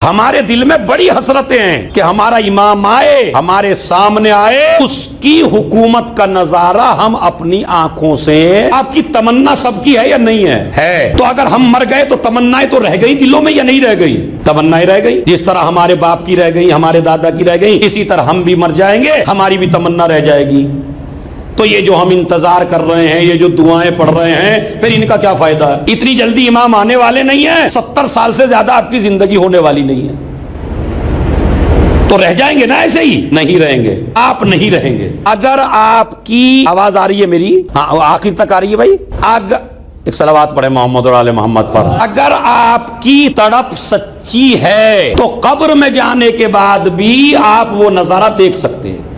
हमारे दिल में बड़ी हसरतें हैं कि हमारा इमाम आए, हमारे सामने आए, उसकी हुकूमत का नजारा हम अपनी आंखों से। आपकी तमन्ना सबकी है या नहीं है? तो अगर हम मर गए तो तमन्नाएं तो रह गई दिलों में या नहीं रह गई? तमन्नाएं रह गई। जिस तरह हमारे बाप की रह गई, हमारे दादा की रह गई, इसी तरह हम भी मर जाएंगे, हमारी भी तमन्ना रह जाएगी। तो ये जो हम इंतजार कर रहे हैं, ये जो दुआएं पढ़ रहे हैं, फिर इनका क्या फायदा? इतनी जल्दी इमाम आने वाले नहीं है। 70 साल से ज्यादा आपकी जिंदगी होने वाली नहीं है, तो रह जाएंगे ना ऐसे ही? नहीं रहेंगे, आप नहीं रहेंगे। अगर आपकी आवाज आ रही है मेरी? हाँ, आखिर तक आ रही है भाई। एक सलावत पढ़े मोहम्मद और आले मोहम्मद पर। अगर आपकी तड़प सच्ची है तो कब्र में जाने के बाद भी आप वो नजारा देख सकते हैं,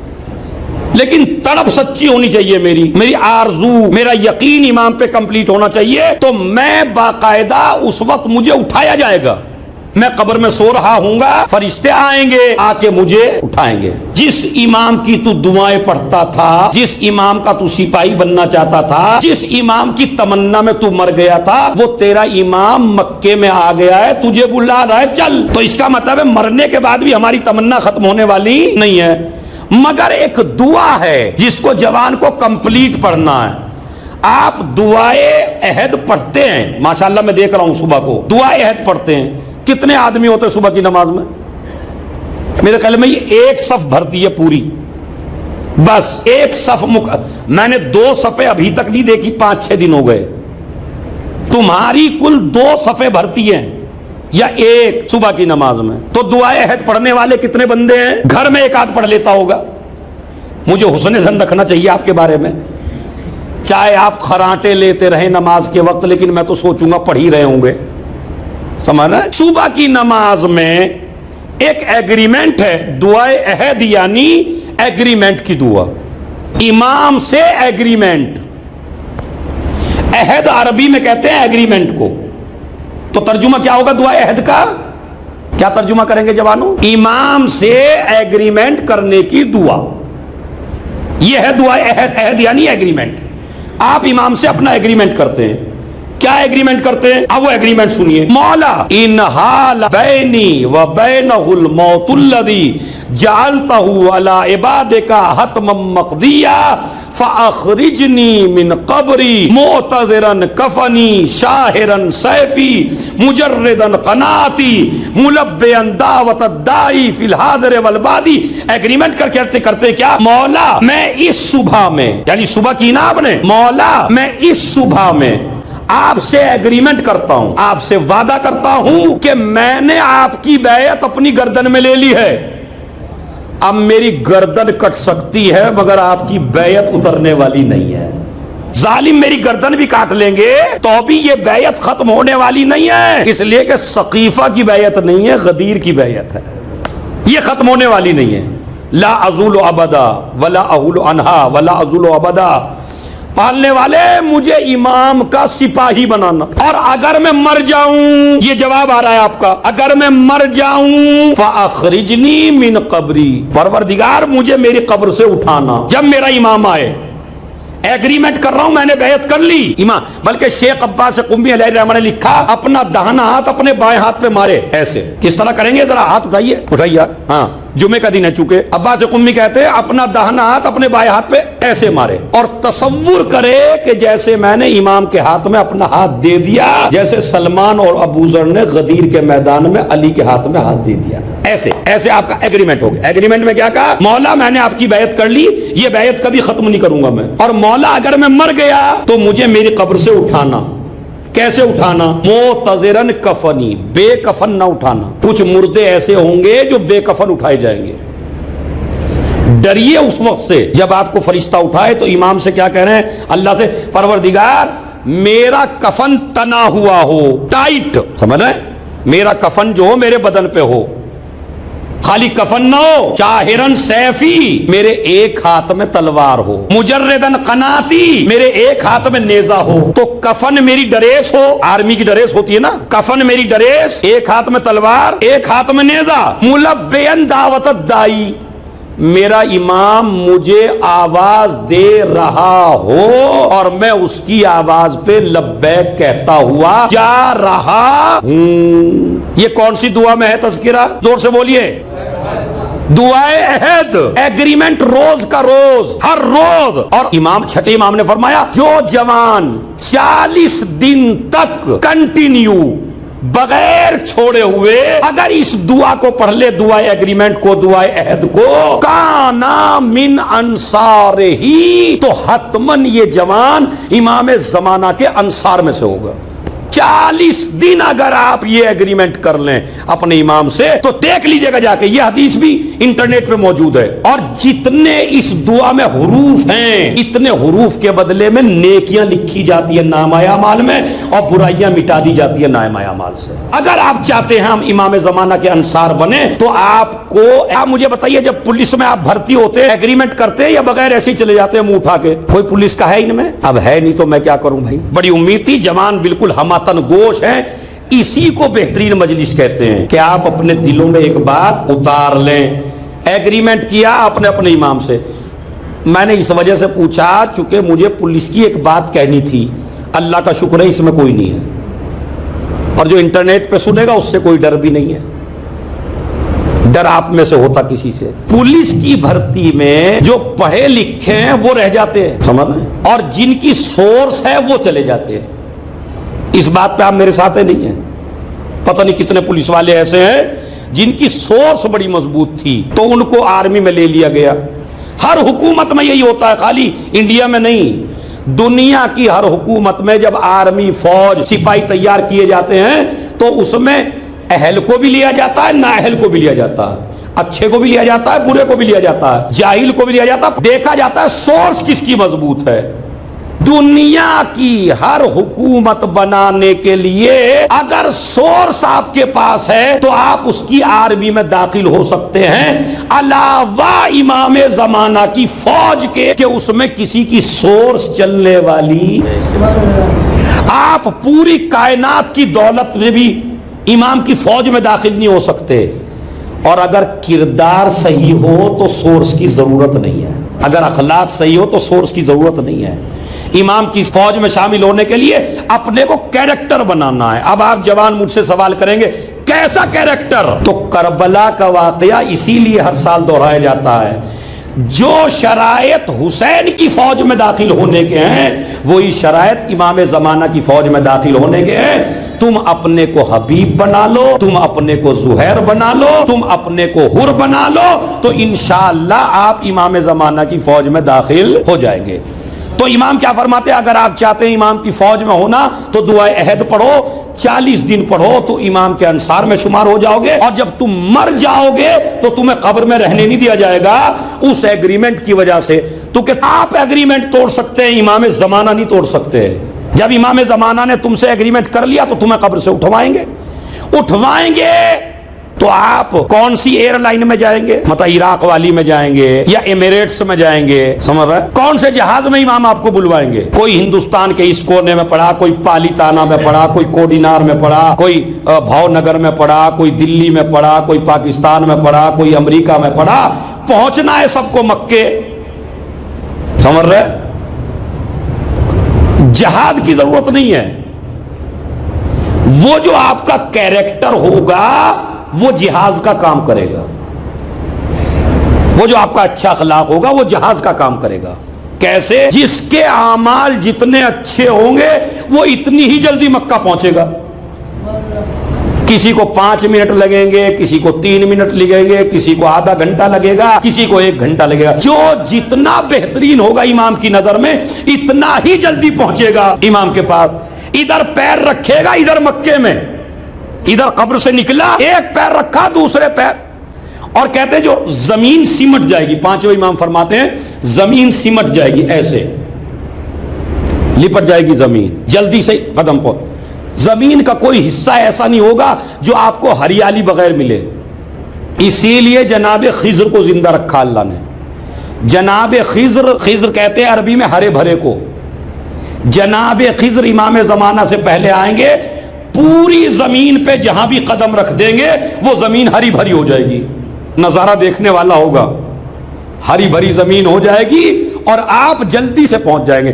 लेकिन तड़प सच्ची होनी चाहिए। मेरी आरजू, मेरा यकीन इमाम पे कंप्लीट होना चाहिए। तो मैं बाकायदा उस वक्त मुझे उठाया जाएगा। मैं कब्र में सो रहा हूंगा, फरिश्ते आएंगे, आके मुझे उठाएंगे। जिस इमाम की तू दुआएं पढ़ता था, जिस इमाम का तू सिपाही बनना चाहता था, जिस इमाम की तमन्ना में तू मर गया था, वो तेरा इमाम मक्के में आ गया है, तुझे बुला रहा है, चल। तो इसका मतलब है मरने के बाद भी हमारी तमन्ना खत्म होने वाली नहीं है। मगर एक दुआ है जिसको जवान को कंप्लीट पढ़ना है। आप दुआए अहद पढ़ते हैं, माशाल्लाह मैं देख रहा हूं सुबह को दुआए अहद पढ़ते हैं। कितने आदमी होते हैं सुबह की नमाज में? मेरे ख्याल में ये एक सफ भरती है पूरी, बस एक सफ मैंने 2 सफ़े अभी तक नहीं देखी, 5-6 दिन हो गए। तुम्हारी कुल 2 सफ़े भरती हैं या एक सुबह की नमाज में। तो दुआए अहद पढ़ने वाले कितने बंदे हैं? घर में एक आध पढ़ लेता होगा। मुझे हुस्न ज़न रखना चाहिए आपके बारे में। चाहे आप खराटे लेते रहे नमाज के वक्त, लेकिन मैं तो सोचूंगा पढ़ ही रहे होंगे, समझ रहे? सुबह की नमाज में एक एग्रीमेंट है, दुआए अहद यानी एग्रीमेंट की दुआ, इमाम से एग्रीमेंट। अहद अरबी में कहते हैं एग्रीमेंट को। तो तर्जुमा क्या होगा दुआ अहद का? क्या तर्जुमा करेंगे जवानों? इमाम से एग्रीमेंट करने की दुआ। यह है दुआ अहद। अहद यानी एग्रीमेंट। आप इमाम से अपना एग्रीमेंट करते हैं। क्या एग्रीमेंट करते हैं? अब वो एग्रीमेंट सुनिए। मौला इन हाल बैनी व बैनहुल मौतुल्लज़ी जअलतहु अला इबादिका हतमम मक़दिया फ़अख़रिजनी मिन क़ब्री मुअतज़िरन कफ़नी शाहिरन सैफ़ी मुजर्रिदन क़नाती मुलब्बियन दावत दाई फ़िल हाज़िर वल बादी। एग्रीमेंट करते करते क्या? मौला मैं इस सुबह में, यानी सुबह की ना आपने, मौला मैं इस सुबह में आपसे एग्रीमेंट करता हूं, आपसे वादा करता हूं कि मैंने आपकी बैयत अपनी गर्दन में ले ली है। अब मेरी गर्दन कट सकती है मगर आपकी बैयत उतरने वाली नहीं है। जालिम मेरी गर्दन भी काट लेंगे तो भी ये बैयत खत्म होने वाली नहीं है, इसलिए कि सकीफा की बैयत नहीं है, गदीर की बैयत है। ये खत्म होने वाली नहीं है। ला अज़ूल अबदा वला अहुल अनहा वला अज़ूल अबदा। पालने वाले मुझे इमाम का सिपाही बनाना, और अगर मैं मर जाऊं, ये जवाब आ रहा है आपका, अगर मैं मर जाऊं फ़अख़रिजनी मिन क़ब्री, परवरदिगार मुझे मेरी कब्र से उठाना जब मेरा इमाम आए। एग्रीमेंट कर रहा हूं, मैंने बैयत कर ली इमाम। बल्कि शेख अब्बास क़ुम्मी अलैहिर्रहमत ने लिखा, अपना दाहिना हाथ अपने बाएं हाथ पे मारे। ऐसे किस तरह करेंगे? जरा हाथ उठाइए, उठाइए। हाँ, जुमे का दिन है चूंकि। अब्बास क़ुम्मी कहते हैं अपना दाहिना हाथ अपने बाएं हाथ पे ऐसे मारे, और तसव्वुर करे कि जैसे मैंने इमाम के हाथ में अपना हाथ दे दिया, जैसे सलमान और अबू ज़र ने गदीर के मैदान में अली के हाथ में हाथ दे दिया था। ऐसे ऐसे आपका एग्रीमेंट हो गया। एग्रीमेंट में क्या कहा? मौला मैंने आपकी बैयत कर ली, ये बैयत कभी खत्म नहीं करूंगा मैं, और मौला अगर मैं मर गया तो मुझे मेरी कब्र से उठाना। कैसे उठाना? मुअतज़िरन कफनी, बेकफन ना उठाना। कुछ मुर्दे ऐसे होंगे जो बेकफन उठाए जाएंगे। डरिए उस वक्त से जब आपको फरिश्ता उठाए तो इमाम से क्या कह रहे हैं? अल्लाह से, परवरदिगार मेरा कफन तना हुआ हो, टाइट, समझ रहे? मेरा कफन जो हो मेरे बदन पे हो, खाली कफन ना हो, शाहिरन सैफी, मेरे एक हाथ में तलवार हो, मुजर्रिदन क़नाती, मेरे एक हाथ में नेजा हो। तो कफन मेरी ड्रेस हो, आर्मी की ड्रेस होती है ना, कफन मेरी ड्रेस, एक हाथ में तलवार, एक हाथ में नेजा, मुलब्बियन दावत दाई, मेरा इमाम मुझे आवाज दे रहा हो और मैं उसकी आवाज पे लब्बैक कहता हुआ जा रहा हूं। ये कौन सी दुआ में है तज़किरा? जोर से बोलिए। दुआए अहद, एग्रीमेंट रोज का रोज, हर रोज। और इमाम, छठे इमाम ने फरमाया, जो जवान 40 दिन तक कंटिन्यू बगैर छोड़े हुए अगर इस दुआ को पढ़ ले, दुआए एग्रीमेंट को, दुआए अहद को, काना मिन अंसार ही, तो हतमन ये जवान इमाम जमाना के अंसार में से होगा। 40 दिन अगर आप ये एग्रीमेंट कर लें अपने इमाम से, तो देख लीजिएगा जाके, ये हदीस भी इंटरनेट पे मौजूद है। और जितने इस दुआ में हुरूफ हैं, इतने हुरूफ के बदले में नेकियां लिखी जाती है नामाया माल में, और बुराइयां मिटा दी जाती है नामाया माल से। अगर आप चाहते हैं हम इमाम जमाना के अंसार बने, तो आपको, आप मुझे बताइए, जब पुलिस में आप भर्ती होते हैं, एग्रीमेंट करते हैं या बगैर ऐसे ही चले जाते हैं मुंह उठा के? कोई पुलिस का है इनमें? अब है नहीं तो मैं क्या करूं भाई। बड़ी उम्मीद थी, जवान बिल्कुल हम गोश है। इसी को बेहतरीन मजलिस कहते हैं कि आप अपने दिलों में एक बात उतार लें। एग्रीमेंट किया आपने अपने इमाम से, मैंने इस वजह से पूछा चूंकि मुझे पुलिस की एक बात कहनी थी। अल्लाह का शुक्र है इसमें कोई नहीं है, और जो इंटरनेट पे सुनेगा उससे कोई डर भी नहीं है। डर आप में से होता किसी से। पुलिस की भर्ती में जो पढ़े लिखे हैं वो रह जाते हैं, समझ रहे हैं, और जिनकी सोर्स है वो चले जाते हैं। इस बात पे आप मेरे साथ है नहीं है? पता नहीं कितने पुलिस वाले ऐसे हैं जिनकी सोर्स बड़ी मजबूत थी, तो उनको आर्मी में ले लिया गया। हर हुकूमत में यही होता है, खाली इंडिया में नहीं, दुनिया की हर हुकूमत में जब आर्मी, फौज, सिपाही तैयार किए जाते हैं, तो उसमें अहल को भी लिया जाता है, ना अहल को भी लिया जाता है, अच्छे को भी लिया जाता है, बुरे को भी लिया जाता है, जाहिल को भी लिया जाता है। देखा जाता है सोर्स किसकी मजबूत है। दुनिया की हर हुकूमत बनाने के लिए अगर सोर्स आपके पास है, तो आप उसकी आर्मी में दाखिल हो सकते हैं, अलावा इमाम जमाना की फौज के कि उसमें किसी की सोर्स चलने वाली। आप पूरी कायनात की दौलत में भी इमाम की फौज में दाखिल नहीं हो सकते। और अगर किरदार सही हो तो सोर्स की जरूरत नहीं है, अगर अखलाक सही हो तो सोर्स की जरूरत नहीं है। इमाम की फौज में शामिल होने के लिए अपने को कैरेक्टर बनाना है। अब आप जवान मुझसे सवाल करेंगे कैसा कैरेक्टर, तो करबला का वाकया इसीलिए हर साल दोहराया जाता है। जो शरायत हुसैन की फौज में दाखिल होने के हैं, वही शरायत इमाम जमाना की फौज में दाखिल होने के हैं। तुम अपने को हबीब बना लो, तुम अपने को जुहैर बना लो, तुम अपने को हुर बना लो, तो इंशाअल्लाह आप इमाम जमाना की फौज में दाखिल हो जाएंगे। तो इमाम क्या फरमाते हैं, अगर आप चाहते हैं इमाम की फौज में होना, तो दुआए अहद पढ़ो, 40 दिन पढ़ो, तो इमाम के अंसार में शुमार हो जाओगे। और जब तुम मर जाओगे तो तुम्हें कब्र में रहने नहीं दिया जाएगा उस एग्रीमेंट की वजह से। तो कि आप एग्रीमेंट तोड़ सकते हैं, इमाम जमाना नहीं तोड़ सकते। जब इमाम जमाना ने तुमसे एग्रीमेंट कर लिया तो तुम्हें कब्र से उठवाएंगे। तो आप कौन सी एयरलाइन में जाएंगे, मतलब इराक वाली में जाएंगे या एमिरेट्स में जाएंगे, समझ रहे? कौन से जहाज में इमाम आपको बुलवाएंगे? कोई हिंदुस्तान के इस कोने में पड़ा, कोई पालीताना में पड़ा, कोई कोडिनार में पड़ा, कोई भावनगर में पड़ा, कोई दिल्ली में पड़ा, कोई पाकिस्तान में पड़ा, कोई अमेरिका में पड़ा। पहुंचना है सबको मक्के, समझ रहे? जहाज की जरूरत नहीं है। वो जो आपका कैरेक्टर होगा वो जिहाज का काम करेगा। वो जो आपका अच्छा अखलाक होगा वो जहाज का काम करेगा। कैसे? जिसके आमाल जितने अच्छे होंगे वो इतनी ही जल्दी मक्का पहुंचेगा। किसी को 5 मिनट लगेंगे, किसी को 3 मिनट लगेंगे, किसी को आधा घंटा लगेगा, किसी को 1 घंटा लगेगा। जो जितना बेहतरीन होगा इमाम की नजर में, इतना ही जल्दी पहुंचेगा इमाम के पास। इधर पैर रखेगा, इधर मक्के में, इधर कब्र से निकला, एक पैर रखा, दूसरे पैर, और कहते हैं जो जमीन सिमट जाएगी। 5वें इमाम फरमाते हैं जमीन सिमट जाएगी, ऐसे लिपट जाएगी जमीन, जल्दी से कदम पर। जमीन का कोई हिस्सा ऐसा नहीं होगा जो आपको हरियाली बगैर मिले। इसीलिए जनाब खिज्र को जिंदा रखा अल्लाह ने। जनाब खिज्र, खिज्र कहते हैं अरबी में हरे भरे को। जनाब खिज्र इमाम जमाना से पहले आएंगे, पूरी जमीन पे जहां भी कदम रख देंगे वो जमीन हरी भरी हो जाएगी, नजारा देखने वाला होगा। हरी भरी जमीन हो जाएगी और आप जल्दी से पहुंच जाएंगे।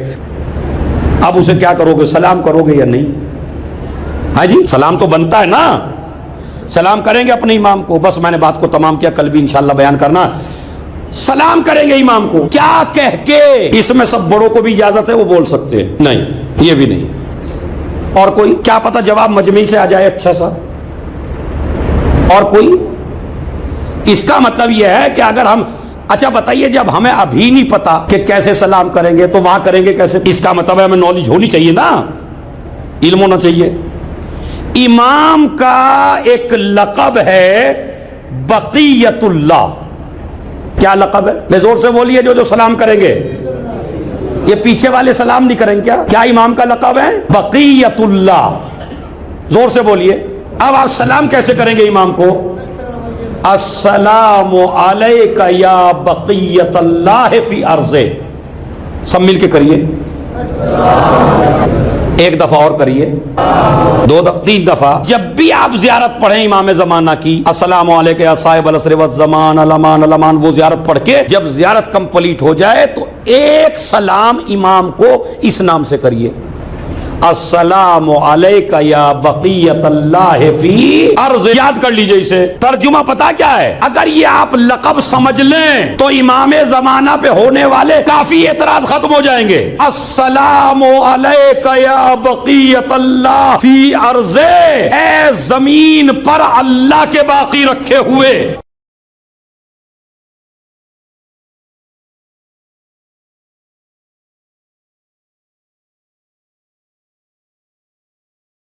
अब उसे क्या करोगे, सलाम करोगे या नहीं? हाँ जी, सलाम तो बनता है ना, सलाम करेंगे अपने इमाम को। बस मैंने बात को तमाम किया, कल भी इंशाल्लाह बयान करना। सलाम करेंगे इमाम को, क्या कह के? इसमें सब बड़ों को भी इजाजत है, वो बोल सकते हैं, नहीं ये भी नहीं। और कोई, क्या पता जवाब मजमे से आ जाए अच्छा सा। और कोई, इसका मतलब यह है कि अगर हम, अच्छा बताइए, जब हमें अभी नहीं पता कि कैसे सलाम करेंगे तो वहां करेंगे कैसे? इसका मतलब है हमें नॉलेज होनी चाहिए ना, इल्म होना चाहिए। इमाम का एक लक़ब है बक़ियतुल्लाह। क्या लक़ब है? मैं जोर से बोलिए, जो सलाम करेंगे। ये पीछे वाले सलाम नहीं करेंगे क्या? क्या इमाम का लक़ब है? बक़ियतुल्लाह। जोर से बोलिए। अब आप सलाम कैसे करेंगे इमाम को? अस्सलामु अलैका या बक़ियतल्लाह फी अर्ज़े। सब मिल के करिए, एक दफा और करिए, 2 दफा, 3 दफा। जब भी आप ज़ियारत पढ़ें इमाम ज़माना की, अस्सलामु अलैका या साहिब अल-असर वज़्ज़मान अलमान अलमान, वो ज़ियारत पढ़ के जब ज़ियारत कंप्लीट हो जाए तो एक सलाम इमाम को इस नाम से करिए, अस्सलामु अलैका या बक़ियतल्लाह फी अर्ज़। याद कर लीजिए इसे। तर्जुमा पता क्या है? अगर ये आप लक़ब समझ लें तो इमामे ज़माना पे होने वाले काफी एतराज खत्म हो जाएंगे। अस्सलामु अलैका या बक़ियतल्लाह फी अर्ज़े, ए जमीन पर अल्लाह के बाकी रखे हुए